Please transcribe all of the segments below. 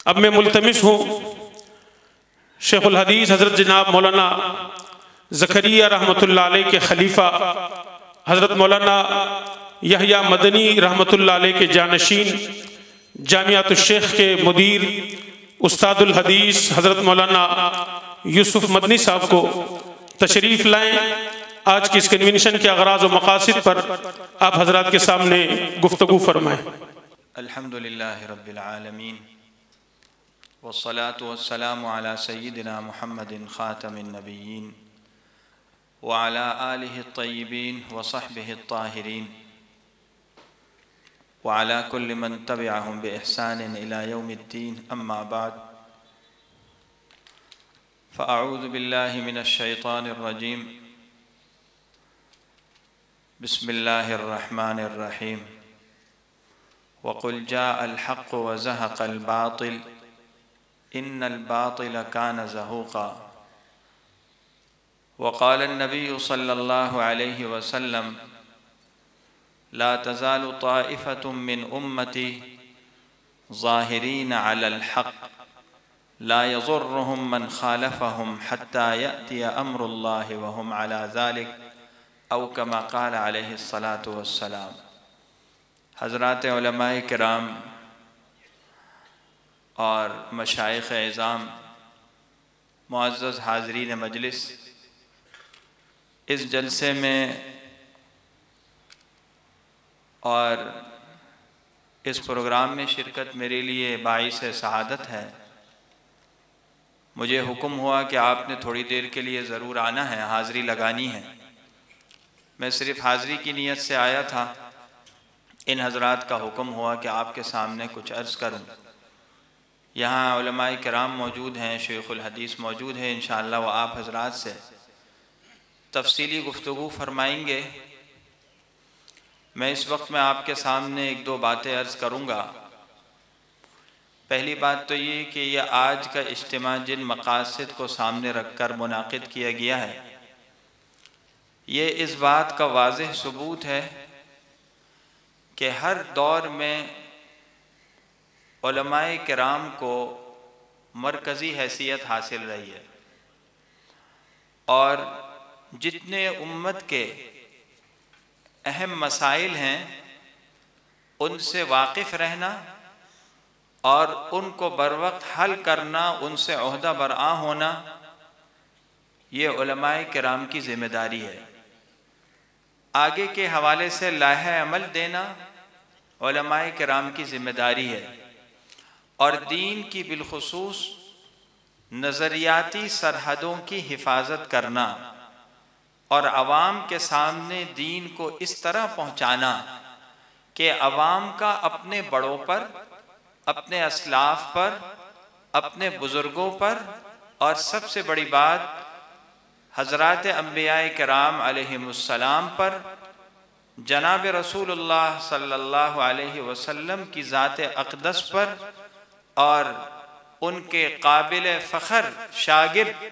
اب میں ملتمس ہوں شیخ الحدیث حضرت جناب مولانا زکریا رحمۃ اللہ علیہ کے خلیفہ حضرت مولانا یحییٰ مدنی رحمۃ اللہ علیہ کے جانشین جامعۃ الشیخ کے مدیر استاد الحدیث حضرت مولانا یوسف مدنی صاحب کو تشریف لائیں۔ آج کی اس کنونشن کے اغراض و مقاصد پر آپ حضرات کے سامنے گفتگو فرمائیں۔ الحمدللہ رب العالمین والصلاة والسلام على سیدنا محمد خاتم النبیین وعلى آلہ الطیبین وصحبہ الطاہرین وعلى كل من تبعهم بإحسان إلى يوم الدين أما بعد فأعوذ بالله من الشيطان الرجيم بسم الله الرحمن الرحيم وقل جاء الحق وزهق الباطل إن الباطل كان زهوقا وقال النبي صلى الله عليه وسلم لا تزال طائفة من أمتي ظاهرين على الحق لا يضرهم من خالفهم حتى يأتي أمر الله وهم على ذلك أو كما قال عليه الصلاة والسلام۔ حضرات علماء کرام اور مشائخ اعظام، معزز حاضرین مجلس، اس جلسے میں اور اس پروگرام میں شرکت میرے لیے باعث سعادت ہے۔ مجھے حکم ہوا کہ آپ نے تھوڑی دیر کے لیے ضرور آنا ہے، حاضری لگانی ہے۔ میں صرف حاضری کی نیت سے آیا تھا، ان حضرات کا حکم ہوا کہ آپ کے سامنے کچھ عرض کروں۔ یہاں علماء کرام موجود ہیں، شیخ الحدیث موجود ہیں، انشاءاللہ وہ آپ حضرات سے تفصیلی گفتگو فرمائیں گے۔ میں اس وقت میں آپ کے سامنے ایک دو باتیں عرض کروں گا۔ پہلی بات تو یہ کہ یہ آج کا اجتماع جن مقاصد کو سامنے رکھ کر منعقد کیا گیا ہے، یہ اس بات کا واضح ثبوت ہے کہ ہر دور میں علماء کرام کو مرکزی حیثیت حاصل رہی ہے، اور جتنے امت کے اہم مسائل ہیں ان سے واقف رہنا اور ان کو بروقت حل کرنا، ان سے عہدہ برآں ہونا، یہ علماء کرام کی ذمہ داری ہے۔ آگے کے حوالے سے لائحہ عمل دینا علماء کرام کی ذمہ داری ہے، اور دین کی بالخصوص نظریاتی سرحدوں کی حفاظت کرنا اور عوام کے سامنے دین کو اس طرح پہنچانا کہ عوام کا اپنے بڑوں پر، اپنے اسلاف پر، اپنے بزرگوں پر، اور سب سے بڑی بات حضرات انبیاء کرام علیہم السلام پر، جناب رسول اللہ صلی اللہ علیہ وسلم کی ذات اقدس پر، اور ان کے قابل فخر شاگرد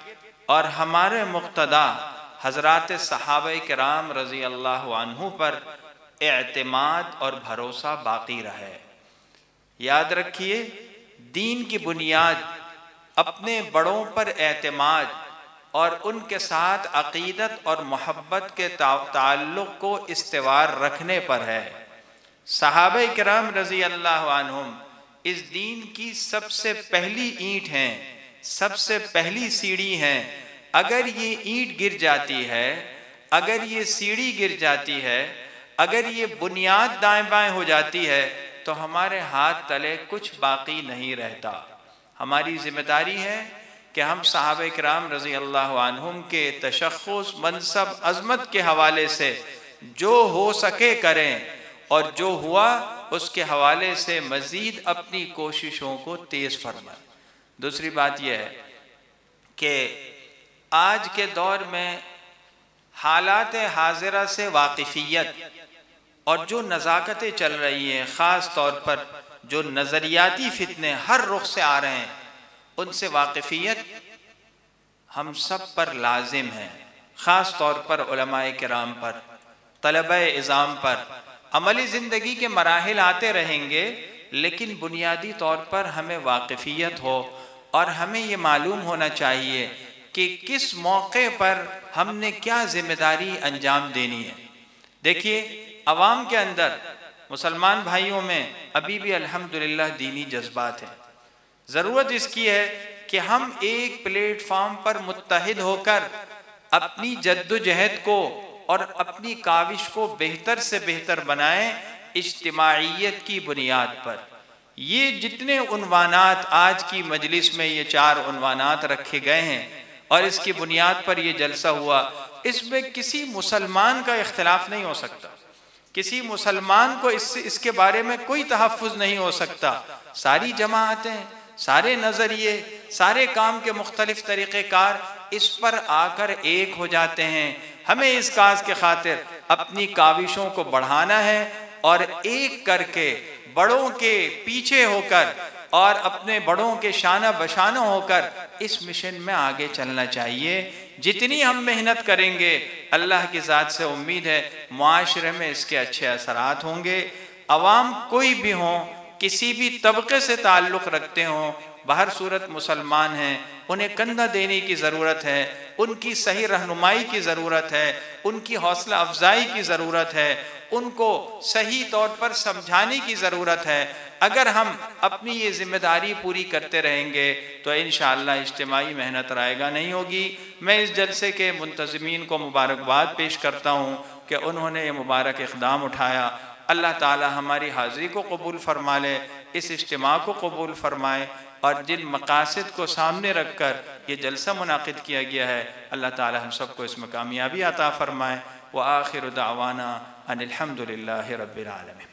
اور ہمارے مقتدی حضرات صحابہ کرام رضی اللہ عنہ پر اعتماد اور بھروسہ باقی رہے۔ یاد رکھیے، دین کی بنیاد اپنے بڑوں پر اعتماد اور ان کے ساتھ عقیدت اور محبت کے تعلق کو استوار رکھنے پر ہے۔ صحابہ کرام رضی اللہ عنہم اس دین کی سب سے پہلی اینٹ ہیں، سب سے پہلی سیڑھی ہیں۔ اگر یہ اینٹ گر جاتی ہے، اگر یہ سیڑھی گر جاتی ہے، اگر یہ بنیاد دائیں بائیں ہو جاتی ہے تو ہمارے ہاتھ تلے کچھ باقی نہیں رہتا۔ ہماری ذمہ داری ہے کہ ہم صحابہ کرام رضی اللہ عنہم کے تشخص، منصب، عظمت کے حوالے سے جو ہو سکے کریں، اور جو ہوا اس کے حوالے سے مزید اپنی کوششوں کو تیز فرمائیں۔ دوسری بات یہ ہے کہ آج کے دور میں حالات حاضرہ سے واقفیت اور جو نزاکتیں چل رہی ہیں، خاص طور پر جو نظریاتی فتنے ہر رخ سے آ رہے ہیں، ان سے واقفیت ہم سب پر لازم ہے، خاص طور پر علماء کرام پر، طلبہ اعظام پر۔ عملی زندگی کے مراحل آتے رہیں گے، لیکن بنیادی طور پر ہمیں واقفیت ہو اور ہمیں یہ معلوم ہونا چاہیے کہ کس موقع پر ہم نے کیا ذمہ داری انجام دینی ہے۔ دیکھیے عوام کے اندر، مسلمان بھائیوں میں ابھی بھی الحمدللہ دینی جذبات ہیں۔ ضرورت اس کی ہے کہ ہم ایک پلیٹ فارم پر متحد ہو کر اپنی جد و جہد کو اور اپنی کاوش کو بہتر سے بہتر بنائیں اجتماعیت کی بنیاد پر۔ یہ جتنے عنوانات آج کی مجلس میں یہ 4 عنوانات رکھے گئے ہیں اور اس کی بنیاد پر یہ جلسہ ہوا، اس میں کسی مسلمان کا اختلاف نہیں ہو سکتا، کسی مسلمان کو اس کے بارے میں کوئی تحفظ نہیں ہو سکتا۔ ساری جماعتیں، سارے نظریے، سارے کام کے مختلف طریقہ کار اس پر آ کر ایک ہو جاتے ہیں۔ ہمیں اس کاز کے خاطر اپنی کاوشوں کو بڑھانا ہے اور ایک کر کے بڑوں کے پیچھے ہو کر اور اپنے بڑوں کے شانہ بشانہ ہو کر اس مشن میں آگے چلنا چاہیے۔ جتنی ہم محنت کریں گے اللہ کی ذات سے امید ہے معاشرے میں اس کے اچھے اثرات ہوں گے۔ عوام کوئی بھی ہوں، کسی بھی طبقے سے تعلق رکھتے ہوں، بہر صورت مسلمان ہیں، انہیں کندھا دینے کی ضرورت ہے، ان کی صحیح رہنمائی کی ضرورت ہے، ان کی حوصلہ افزائی کی ضرورت ہے، ان کو صحیح طور پر سمجھانے کی ضرورت ہے۔ اگر ہم اپنی یہ ذمہ داری پوری کرتے رہیں گے تو انشاءاللہ اجتماعی محنت رائے گا نہیں ہوگی۔ میں اس جلسے کے منتظمین کو مبارکباد پیش کرتا ہوں کہ انہوں نے یہ مبارک اقدام اٹھایا۔ اللہ تعالی ہماری حاضری کو قبول فرما لے، اس اجتماع کو قبول فرمائے، اور جن مقاصد کو سامنے رکھ کر یہ جلسہ منعقد کیا گیا ہے اللہ تعالی ہم سب کو اس میں کامیابی عطا فرمائے۔ وآخر دعوانا ان الحمد للہ رب العالمین۔